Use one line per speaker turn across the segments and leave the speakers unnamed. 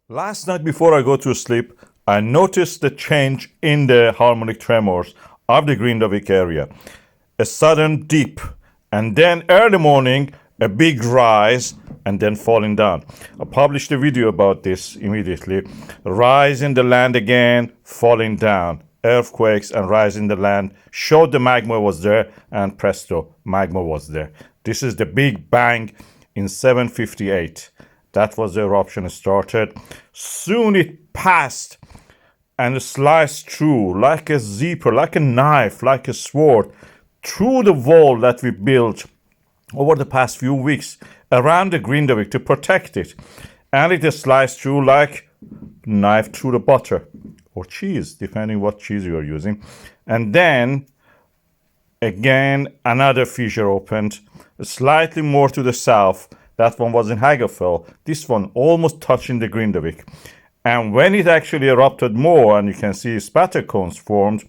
Last night before I go to sleep, I noticed the change in the harmonic tremors of the Grindavik area. A sudden dip, and then early morning, a big rise, and then falling down. I published a video about this immediately. Rise in the land again, falling down. Earthquakes and rise in the land showed the magma was there, and presto, magma was there. This is the Big Bang in 758. That was the eruption started. Soon it passed and sliced through like a zipper, like a knife, like a sword, through the wall that we built over the past few weeks around the Grindavik to protect it. And it is sliced through like knife through the butter or cheese, depending what cheese you are using. And then again, another fissure opened, slightly more to the south. That one was in Hagafell. This one almost touching the Grindavik. And when it actually erupted more, and you can see spatter cones formed,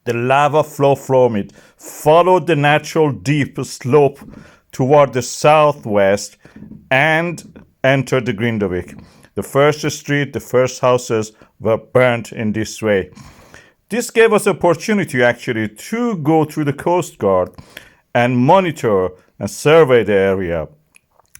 the lava flow from it followed the natural deep slope toward the southwest and entered the Grindavik. The first street, the first houses were burnt in this way. This gave us opportunity actually to go through the Coast Guard and monitor and survey the area.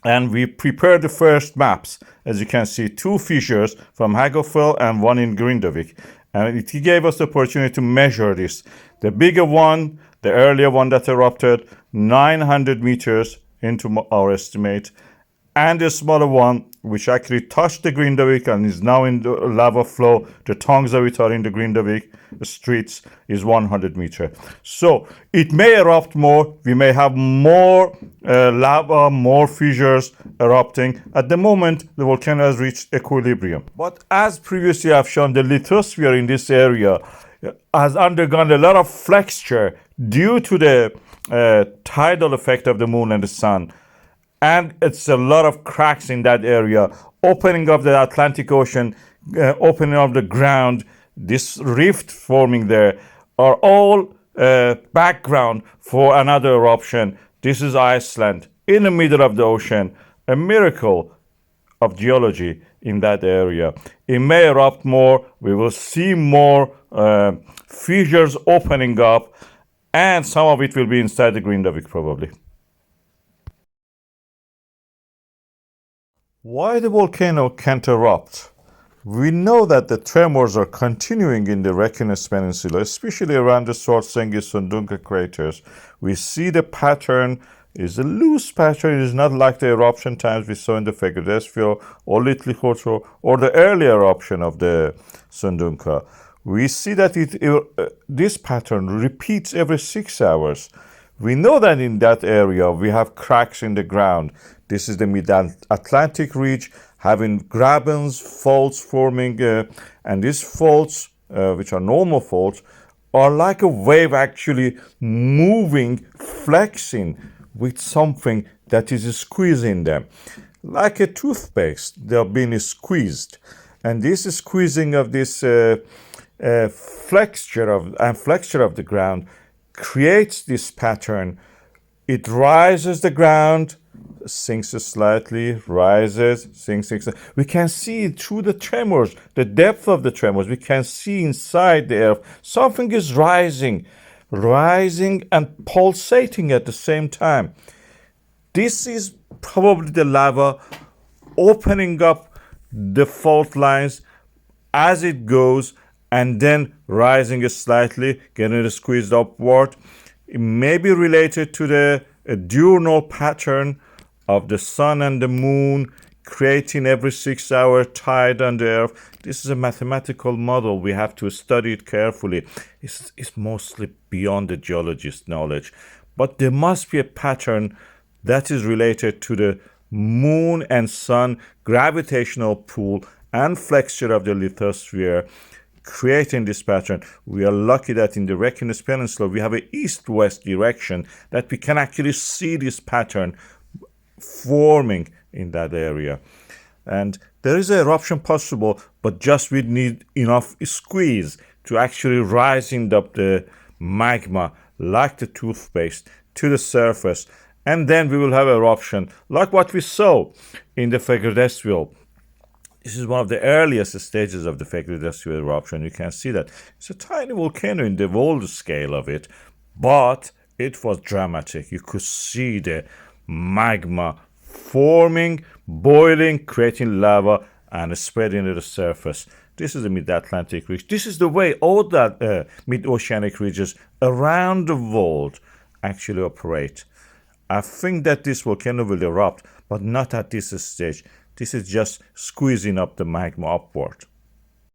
And we prepared the first maps. As you can see, 2 fissures from Hagafell and 1 in Grindavik. And it gave us the opportunity to measure this. The bigger one, the earlier one that erupted, 900 meters into our estimate. And the smaller one, which actually touched the Grindavik and is now in the lava flow, the tongues of it are in the Grindavik streets, is 100 meters. So it may erupt more. We may have more lava, more fissures erupting. At the moment, the volcano has reached equilibrium. But as previously I've shown, the lithosphere in this area has undergone a lot of flexure due to the tidal effect of the moon and the sun. And it's a lot of cracks in that area, opening up the Atlantic Ocean, opening up the ground, this rift forming there are all background for another eruption. This is Iceland, in the middle of the ocean, a miracle of geology in that area. It may erupt more, we will see more fissures opening up, and some of it will be inside the Grindavik probably. Why the volcano can't erupt? We know that the tremors are continuing in the Reykjanes Peninsula, especially around the Svartsengi-Sundunga craters. We see the pattern is a loose pattern. It is not like the eruption times we saw in the Fissures or Litli or the early eruption of the Sundunga. We see that this pattern repeats every 6 hours. We know that in that area we have cracks in the ground. This is the mid-Atlantic ridge having grabens, faults forming, and these faults, which are normal faults, are like a wave actually moving, flexing with something that is squeezing them. Like a toothpaste, they are being squeezed. And this squeezing of this flexure of the ground creates this pattern. It rises the ground, sinks slightly, rises, sinks. We can see through the tremors, the depth of the tremors. We can see inside the earth something is rising and pulsating at the same time. This is probably the lava opening up the fault lines as it goes and then rising slightly, getting squeezed upward. It may be related to the diurnal pattern of the sun and the moon creating every 6-hour tide on the earth. This is a mathematical model. We have to study it carefully. It's mostly beyond the geologist's knowledge. But there must be a pattern that is related to the moon and sun gravitational pull and flexure of the lithosphere creating this pattern. We are lucky that in the Reykjanes Peninsula we have an east-west direction that we can actually see this pattern forming in that area. And there is an eruption possible, but just we need enough squeeze to actually rising up the magma like the toothpaste to the surface, and then we will have eruption like what we saw in the Fissures. This is one of the earliest stages of the Fissures eruption. You can see that it's a tiny volcano in the world scale of it, but it was dramatic. You could see the magma forming, boiling, creating lava, and spreading to the surface. This is the mid-Atlantic ridge. This is the way all that mid-oceanic ridges around the world actually operate. I think that this volcano will erupt, but not at this stage. This is just squeezing up the magma upward.